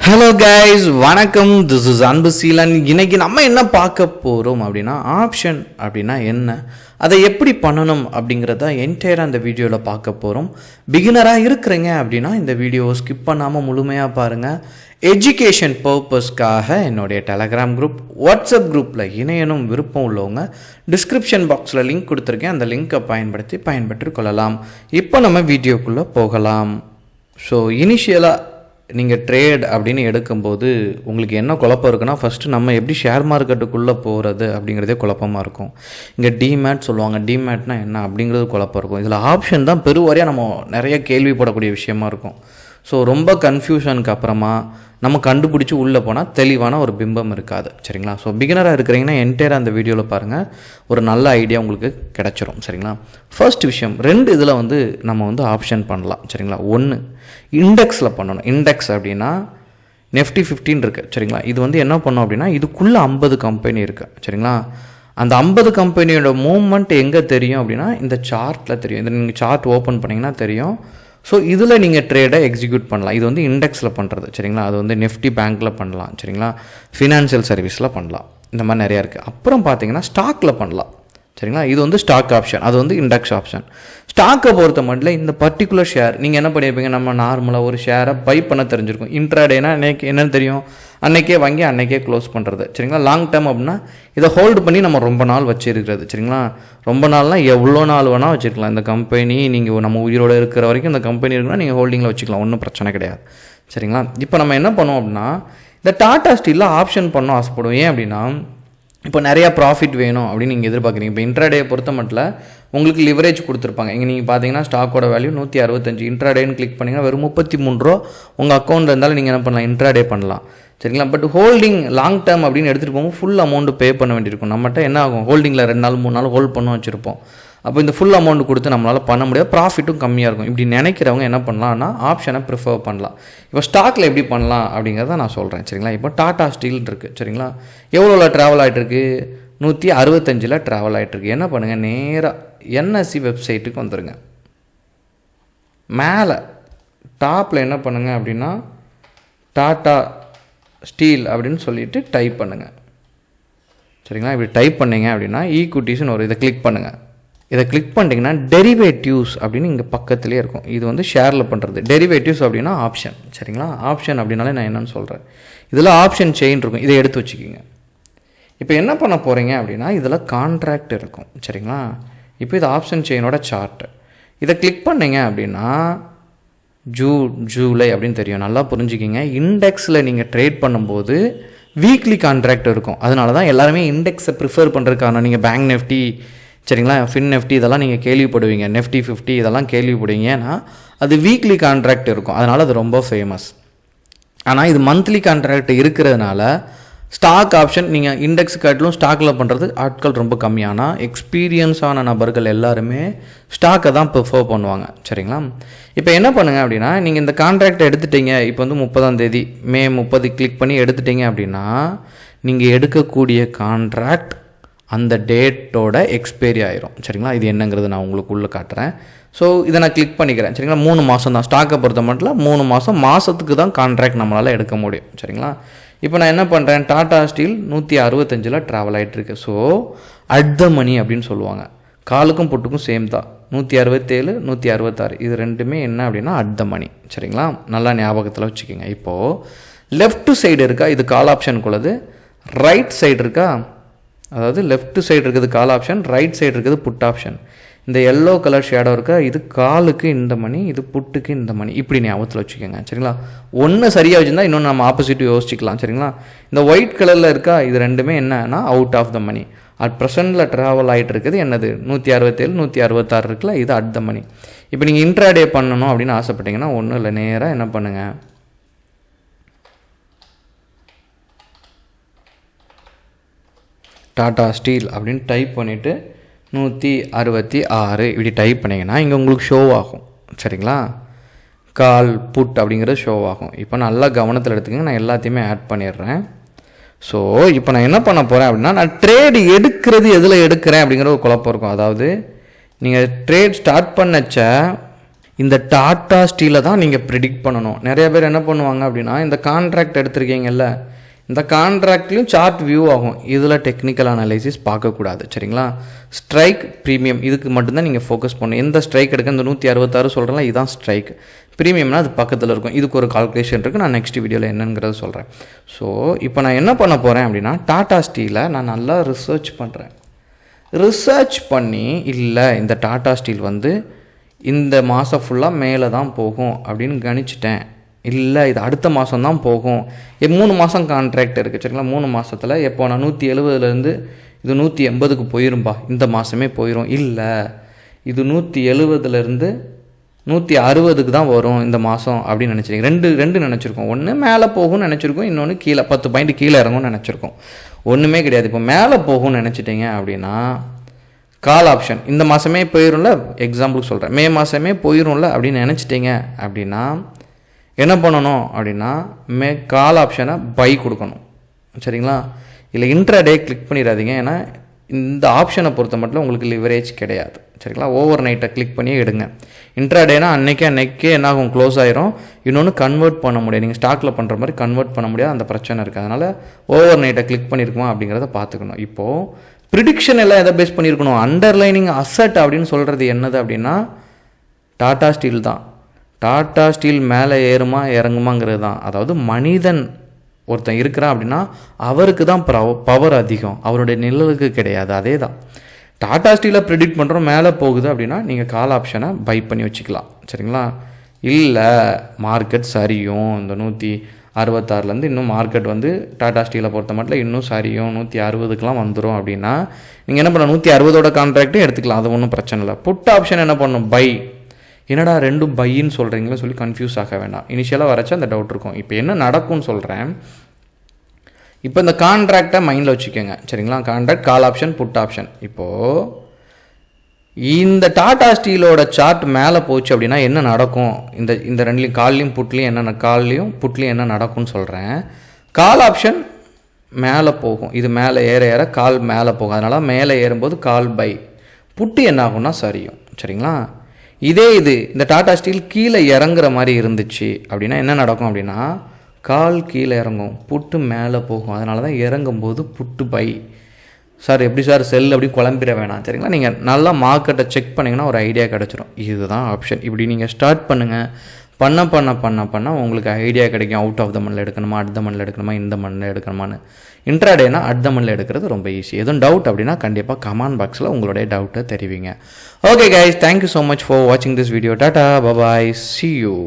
Hello guys, வணக்கம். This is அன்பு சீலன். இன்னைக்கு நம்ம என்ன பார்க்க போகிறோம் அப்படின்னா, ஆப்ஷன் அப்படின்னா என்ன, அதை எப்படி பண்ணணும் அப்படிங்கிறத என்டையராக அந்த வீடியோவில் பார்க்க போகிறோம். பிகினராக இருக்கிறீங்க அப்படின்னா இந்த வீடியோவை ஸ்கிப் பண்ணாமல் முழுமையாக பாருங்கள். எஜுகேஷன் பர்பஸ்க்காக என்னுடைய டெலகிராம் குரூப், வாட்ஸ்அப் குரூப்பில் இணையணும் விருப்பம் உள்ளவங்க டிஸ்கிரிப்ஷன் பாக்ஸில் லிங்க் கொடுத்துருக்கேன். அந்த லிங்க்கை பயன்பெற்று கொள்ளலாம். இப்போ நம்ம வீடியோக்குள்ளே போகலாம். ஸோ இனிஷியலாக நீங்கள் ட்ரேட் அப்படின்னு எடுக்கும்போது உங்களுக்கு என்ன குழப்பம் இருக்குன்னா, ஃபஸ்ட்டு நம்ம எப்படி ஷேர் மார்க்கெட்டுக்குள்ளே போகிறது அப்படிங்கிறதே குழப்பமாக இருக்கும். இங்கே டிமேட் சொல்லுவாங்க. டிமேட்னா என்ன அப்படிங்கிறது குழப்பம் இருக்கும். இதில் ஆப்ஷன் தான் பெருவாரியாக நம்ம நிறைய கேள்விப்படக்கூடிய விஷயமா இருக்கும். ஸோ ரொம்ப கன்ஃபியூஷனுக்கு அப்புறமா நம்ம கண்டுபிடிச்சி உள்ளே போனால் தெளிவான ஒரு பிம்பம் இருக்காது. சரிங்களா? ஸோ பிகினராக இருக்கிறீங்கன்னா என்டையராக அந்த வீடியோவில் பாருங்கள். ஒரு நல்ல ஐடியா உங்களுக்கு கிடச்சிரும். சரிங்களா? ஃபர்ஸ்ட் விஷயம், ரெண்டு இதில் நம்ம ஆப்ஷன் பண்ணலாம். சரிங்களா? ஒன்று இண்டெக்ஸில் பண்ணணும். இண்டெக்ஸ் அப்படின்னா நெஃப்டி 15 இருக்குது. சரிங்களா? இது என்ன பண்ணோம் அப்படின்னா, இதுக்குள்ளே 50 கம்பெனி இருக்குது. சரிங்களா? அந்த 50 கம்பெனியோட மூவ்மெண்ட் எங்கே தெரியும் அப்படின்னா, இந்த சார்ட்டில் தெரியும். இதை நீங்கள் சார்ட் ஓப்பன் பண்ணிங்கன்னா தெரியும். ஸோ இதில் நீங்கள் ட்ரேடை எக்ஸிக்யூட் பண்ணலாம். இது இண்டெக்ஸில் பண்ணுறது. சரிங்களா? அது நெஃப்டி பேங்க்கில் பண்ணலாம். சரிங்களா? ஃபினான்ஷியல் சர்வீஸில் பண்ணலாம். இந்த மாதிரி நிறையா இருக்குது. அப்புறம் பார்த்தீங்கன்னா ஸ்டாக்கில் பண்ணலாம். சரிங்களா? இது ஸ்டாக் ஆப்ஷன், அது இண்டெக்ஸ் ஆப்ஷன். ஸ்டாக்கை பொறுத்த மட்டும் இந்த பர்டிகுலர் ஷேர் நீங்கள் என்ன பண்ணியிருப்பீங்க, நம்ம நார்மலாக ஒரு ஷேரை பை பண்ண தெரிஞ்சிருக்கும். இன்ட்ராடேனா அன்றைக்கி என்னென்னு தெரியும், அன்றைக்கே வாங்கி அன்றைக்கே க்ளோஸ் பண்ணுறது. சரிங்களா? லாங் டேர்ம் அப்படின்னா இதை ஹோல்டு பண்ணி நம்ம ரொம்ப நாள் வச்சுருக்கிறது. சரிங்களா? ரொம்ப நாள்னால் எவ்வளோ நாள் வேணால் வச்சுருக்கலாம். இந்த கம்பெனி நீங்கள் நம்ம உயிரோடு இருக்கிற வரைக்கும் இந்த கம்பெனி இருக்குன்னா நீங்கள் ஹோல்டிங்கில் வச்சுக்கலாம். ஒன்றும் பிரச்சனை கிடையாது. சரிங்களா? இப்போ நம்ம என்ன பண்ணுவோம் அப்படின்னா, இந்த டாடா ஸ்டீலில் ஆப்ஷன் பண்ணோம் ஆசைப்படுவோம். ஏன் அப்படின்னா, இப்போ நிறையா ப்ராஃபிட் வேணும் அப்படின்னு நீங்கள் எதிர்பார்க்குறீங்க. இப்போ இன்ட்ராடே பொறுத்த மட்டும் உங்களுக்கு லிவரேஜ் கொடுத்துருப்பாங்க. இங்கே நீங்கள் பார்த்தீங்கன்னா ஸ்டாக்கோட வேல்யூ 165. இன்ட்ராடேன்னு கிளிக் பண்ணிங்கன்னா வெறும் 33 ரூபா உங்கள் அக்கௌண்ட் இருந்தாலும் நீங்கள் என்ன பண்ணலாம், இன்ட்ராடே பண்ணலாம். சரிங்களா? பட் ஹோல்டிங் லாங் டேர்ம் அப்படின்னு எடுத்துகிட்டு போகும்போது ஃபுல் அமௌண்ட்டு பே பண்ண வேண்டியிருக்கும். நம்மகிட்ட என்ன ஆகும், ஹோல்டிங்கில் 2 நாள் 3 நாள் ஹோல்ட் பண்ண வச்சுருப்போம். அப்போ இந்த ஃபுல் அமௌண்ட் கொடுத்து நம்மளால் பண்ண முடியாது. ப்ராஃபிட்டும் கம்மியாக இருக்கும். இப்படி நினைக்கிறவங்க என்ன பண்ணலாம்னா ஆப்ஷனை ப்ரிஃபர் பண்ணலாம். இப்போ ஸ்டாக்கில் எப்படி பண்ணலாம் அப்படிங்கிறத நான் சொல்கிறேன். சரிங்களா? இப்போ டாடா ஸ்டீல் இருக்குது. சரிங்களா? எவ்வளோவில் ட்ராவல் ஆகிட்டுருக்கு, 165 ட்ராவல் ஆகிட்டுருக்கு. என்ன பண்ணுங்கள், நேராக என்எஸ்சி வெப்சைட்டுக்கு வந்துடுங்க. மேலே டாப்பில் என்ன பண்ணுங்கள் அப்படின்னா, டாடா ஸ்டீல் அப்படின்னு சொல்லிட்டு டைப் பண்ணுங்கள். சரிங்களா? இப்படி டைப் பண்ணிங்க அப்படின்னா ஈக்விட்டிஸ்னு இதை கிளிக் பண்ணுங்கள். இதை கிளிக் பண்ணிட்டீங்கன்னா டெரிவேட்டிவ்ஸ் அப்படின்னு இங்கே பக்கத்துலேயே இருக்கும். இது ஷேரில் பண்ணுறது. டெரிவேட்டிவ்ஸ் அப்படின்னா ஆப்ஷன். சரிங்களா? ஆப்ஷன் அப்படின்னாலே நான் என்னென்னு சொல்கிறேன். இதில் ஆப்ஷன் செயின் இருக்கும். இதை எடுத்து வச்சுக்கிங்க. இப்போ என்ன பண்ண போகிறீங்க அப்படின்னா, இதில் கான்ட்ராக்ட் இருக்கும். சரிங்களா? இப்போ இது ஆப்ஷன் செயினோட சார்ட்டு. இதை கிளிக் பண்ணிங்க அப்படின்னா ஜூலை அப்படின்னு தெரியும். நல்லா புரிஞ்சுக்கிங்க. இண்டெக்ஸில் நீங்கள் ட்ரேட் பண்ணும்போது வீக்லி கான்ட்ராக்ட் இருக்கும். அதனால தான் எல்லாருமே இண்டெக்ஸை ப்ரிஃபர் பண்ணுறதுக்கான, நீங்கள் பேங்க் நெஃப்டி, சரிங்களா, ஃபின் நெஃப்டி இதெல்லாம் நீங்கள் கேள்விப்படுவீங்க. நெஃப்டி 50 இதெல்லாம் கேள்விப்படுவீங்க. ஏன்னா அது வீக்லி கான்ட்ராக்ட் இருக்கும். அதனால் அது ரொம்ப ஃபேமஸ். ஆனால் இது மந்த்லி கான்ட்ராக்ட் இருக்கிறதுனால ஸ்டாக் ஆப்ஷன் நீங்கள் இண்டெக்ஸ் காட்டிலும் ஸ்டாக்கில் பண்ணுறது ஆட்கள் ரொம்ப கம்மியான எக்ஸ்பீரியன்ஸான நபர்கள் எல்லாருமே ஸ்டாக்கை தான் ப்ரிஃபர் பண்ணுவாங்க. சரிங்களா? இப்போ என்ன பண்ணுங்கள் அப்படின்னா, நீங்கள் இந்த கான்ட்ராக்டை எடுத்துட்டீங்க. இப்போ 30ஆம் தேதி மே 30 கிளிக் பண்ணி எடுத்துட்டீங்க அப்படின்னா, நீங்கள் எடுக்கக்கூடிய கான்ட்ராக்ட் அந்த டேட்டோட எக்ஸ்பைரி ஆயிரும். சரிங்களா? இது என்னங்கிறது நான் உங்களுக்கு உள்ளே காட்டுறேன். ஸோ இதை நான் கிளிக் பண்ணிக்கிறேன். சரிங்களா? 3 மாதம் தான் ஸ்டாக்கை பொறுத்த மட்டும் 3 மாதம், மாதத்துக்கு தான் கான்ட்ராக்ட் நம்மளால் எடுக்க முடியும். சரிங்களா? இப்போ நான் என்ன பண்ணுறேன், டாடா ஸ்டீல் 165 ட்ராவல் ஆகிட்டுருக்கு. ஸோ அட் த மணி அப்படின்னு சொல்லுவாங்க. காலுக்கும் பொட்டுக்கும் சேம் தான். 167 166 இது ரெண்டுமே என்ன அப்படின்னா அட் த மணி. சரிங்களா? நல்லா ஞாபகத்தில் வச்சுக்கோங்க. இப்போது லெஃப்ட் சைடு இருக்கா, இது கால் ஆப்ஷனுக்குள்ளது. ரைட் சைடு இருக்கா, அதாவது லெஃப்ட் சைடு இருக்குது கால் ஆப்ஷன், ரைட் சைடு இருக்குது புட் ஆப்ஷன். இந்த எல்லோ கலர் ஷேடோ இருக்கா, இது காலுக்கு இந்த மணி, இது புட்டுக்கு இந்த மணி. இப்படி ஞாபகத்தில் வச்சுக்கோங்க. சரிங்களா? ஒன்று சரியாக வச்சுருந்தா இன்னொன்று நம்ம ஆப்போசிட் யோசிச்சிக்கலாம். சரிங்களா? இந்த ஒயிட் கலரில் இருக்கா, இது ரெண்டுமே என்னன்னா out of the money. At ப்ரெசென்ட்டில் ட்ராவல் ஆகிட்டு இருக்குது என்னது, 167 166 இருக்குல்ல, இது அட் த மணி. இப்போ நீங்கள் இன்ட்ராடே பண்ணணும் அப்படின்னு ஆசைப்பட்டீங்கன்னா ஒன்றும் இல்லை, நேராக என்ன பண்ணுங்கள், டாடா ஸ்டீல் அப்படின்னு டைப் பண்ணிவிட்டு 166 இப்படி டைப் பண்ணிங்கன்னா இங்கே உங்களுக்கு ஷோ ஆகும். சரிங்களா? கால் புட் அப்படிங்கிறது ஷோ ஆகும். இப்போ நல்லா கவனத்தில் எடுத்துக்கங்க. நான் எல்லாத்தையுமே ஆட் பண்ணிடுறேன். ஸோ இப்போ நான் என்ன பண்ண போகிறேன் அப்படின்னா, நான் ட்ரேடு எடுக்கிறது எதில் எடுக்கிறேன் அப்படிங்கிற ஒரு குழப்பம் இருக்கும். அதாவது நீங்கள் ட்ரேட் ஸ்டார்ட் பண்ணச்ச இந்த டாட்டா ஸ்டீலை தான் நீங்கள் ப்ரிடிக்ட் பண்ணணும். நிறைய பேர் என்ன பண்ணுவாங்க அப்படின்னா, இந்த கான்ட்ராக்ட் எடுத்திருக்கீங்கல்ல, இந்த கான்ட்ராக்ட்லேயும் சார்ட் வியூ ஆகும். இதில் டெக்னிக்கல் அனாலிசிஸ் பார்க்கக்கூடாது, சரிங்களா? ஸ்ட்ரைக் ப்ரீமியம் இதுக்கு மட்டும்தான் நீங்கள் ஃபோக்கஸ் பண்ணணும். எந்த ஸ்ட்ரைக் எடுக்க இந்த 166 சொல்கிறேன், இதுதான் ஸ்ட்ரைக். ப்ரீமியம்னா அது பக்கத்தில் இருக்கும். இதுக்கு ஒரு கால்குலேஷன் இருக்குது, நான் நெக்ஸ்ட் வீடியோவில் என்னங்கிறத சொல்கிறேன். ஸோ இப்போ நான் என்ன பண்ண போகிறேன் அப்படின்னா, டாட்டா ஸ்டீலை நான் நல்லா ரிசர்ச் பண்ணுறேன். ரிசர்ச் பண்ணி இல்லை இந்த டாட்டா ஸ்டீல் வந்து இந்த மாதம் ஃபுல்லாக மேலே தான் போகும் அப்படின்னு கணிச்சிட்டேன். இல்லை இது அடுத்த மாதம் தான் போகும். 3 மாதம் கான்ட்ராக்ட் இருக்குது, சரிங்களா? 3 மாதத்தில் எப்போ நான் 170லேருந்து இது 180க்கு போயிரும்பா, இந்த மாதமே போயிடும். இல்லை இது 170லேருந்து 160க்கு தான் வரும் இந்த மாதம் அப்படின்னு நினச்சிருக்கேன். ரெண்டு நினச்சிருக்கோம். ஒன்று மேலே போகும்னு நினச்சிருக்கோம், இன்னொன்று கீழே 10 பாயிண்ட் கீழே இறங்கும்னு நினச்சிருக்கோம். ஒன்றுமே கிடையாது. இப்போ மேலே போகும்னு நினச்சிட்டிங்க அப்படின்னா கால் ஆப்ஷன் இந்த மாதமே போயிடும்ல, எக்ஸாம்பிளுக்கு சொல்கிறேன், மே மாதமே போயிடும்ல அப்படின்னு நினச்சிட்டிங்க அப்படின்னா என்ன பண்ணணும் அப்படின்னா, கால் ஆப்ஷனை பை கொடுக்கணும், சரிங்களா? இல்லை இன்ட்ராடே கிளிக் பண்ணிடாதீங்க. ஏன்னா இந்த ஆப்ஷனை பொறுத்த மட்டும் உங்களுக்கு லிவரேஜ் கிடையாது, சரிங்களா? ஓவர் நைட்டை கிளிக் பண்ணி எடுங்க. இன்ட்ராடேனா அன்னைக்கே என்ன ஆகும், க்ளோஸ் ஆயிரும். இன்னொன்று கன்வெர்ட் பண்ண முடியாது, நீங்கள் ஸ்டாக்கில் பண்ணுற மாதிரி கன்வெர்ட் பண்ண முடியாது, அந்த பிரச்சனை இருக்குது. அதனால் ஓவர் நைட்டை கிளிக் பண்ணியிருக்குமா அப்படிங்கிறத பார்த்துக்கணும். இப்போது ப்ரிடிக்ஷன் எல்லாம் எதை பேஸ் பண்ணியிருக்கணும், அண்டர்லைனிங் அசட் அப்படின்னு சொல்கிறது என்னது அப்படின்னா டாட்டா ஸ்டீல் தான். டாட்டா ஸ்டீல் மேலே ஏறுமா இறங்குமாங்கிறது தான். அதாவது மனிதன் ஒருத்தன் இருக்கிறான் அப்படின்னா அவருக்கு தான் பவர் அதிகம், அவருடைய நிழலுக்கு கிடையாது. அதே தான் டாட்டா ஸ்டீலை ப்ரிடிக்ட் பண்ணுறோம், மேலே போகுது அப்படின்னா நீங்கள் கால் ஆப்ஷனை பை பண்ணி வச்சுக்கலாம், சரிங்களா? இல்லை மார்க்கெட் சரியும், இந்த 166லேருந்து இன்னும் மார்க்கெட் வந்து டாட்டா ஸ்டீலை பொறுத்த மட்டும் இன்னும் சரியும் 160க்கெலாம் வந்துடும் அப்படின்னா நீங்கள் என்ன பண்ணலாம், 160ஓட கான்ட்ராக்டும் எடுத்துக்கலாம், அது ஒன்றும் பிரச்சனை இல்லை. புட் ஆப்ஷன் என்ன பண்ணணும், பை. என்னடா ரெண்டும் பையின்னு சொல்கிறீங்களா சொல்லி கன்ஃபியூஸ் ஆக வேண்டாம். இனிஷியலாக வரைச்சா அந்த டவுட் இருக்கும். இப்போ என்ன நடக்கும்னு சொல்கிறேன். இப்போ இந்த கான்ட்ராக்டை மைண்டில் வச்சுக்கோங்க, சரிங்களா? Contract, call option, put option. இப்போது இந்த டாடா ஸ்டீலோட சார்ட் மேலே போச்சு அப்படின்னா என்ன நடக்கும், இந்த ரெண்டுலேயும் கால்லையும் புட்லேயும் என்ன நடக்கும்னு சொல்கிறேன். கால் ஆப்ஷன் மேலே போகும், இது மேலே ஏற கால் மேலே போகும், அதனால் மேலே ஏறும்போது கால் பை. புட்டு என்ன ஆகும்னா சரியும், சரிங்களா? இந்த டாடா ஸ்டீல் கீழே இறங்குற மாதிரி இருந்துச்சு அப்படின்னா என்ன நடக்கும் அப்படின்னா கால் கீழே இறங்கும், புட்டு மேலே போகும். அதனால தான் இறங்கும்போது புட்டு பை. சார் எப்படி சார் செல் அப்படி குழம்பிட வேணாம், சரிங்களா? நீங்கள் நல்லா மார்க்கெட்டை செக் பண்ணிங்கன்னா ஒரு ஐடியா கிடச்சிரும். இதுதான் ஆப்ஷன். இப்படி நீங்கள் ஸ்டார்ட் பண்ணுங்கள். பண்ண உங்களுக்கு ஐடியா கிடைக்கும். அவுட் ஆஃப் த மணில் எடுக்கணுமா, அடுத்த மணில் எடுக்கணுமா, இந்த மணில் எடுக்கணுமான்னு. இன்ட்ராடேனா அடுத்த மணில் எடுக்கிறது ரொம்ப ஈஸி. எதுவும் டவுட் அப்படின்னா கண்டிப்பாக கமெண்ட் பாக்ஸில் உங்களுடைய டவுட்டை தெரிவிங்க. Okay guys, thank you so much for வாட்சிங் this video. Ta-ta, bye-bye, see you.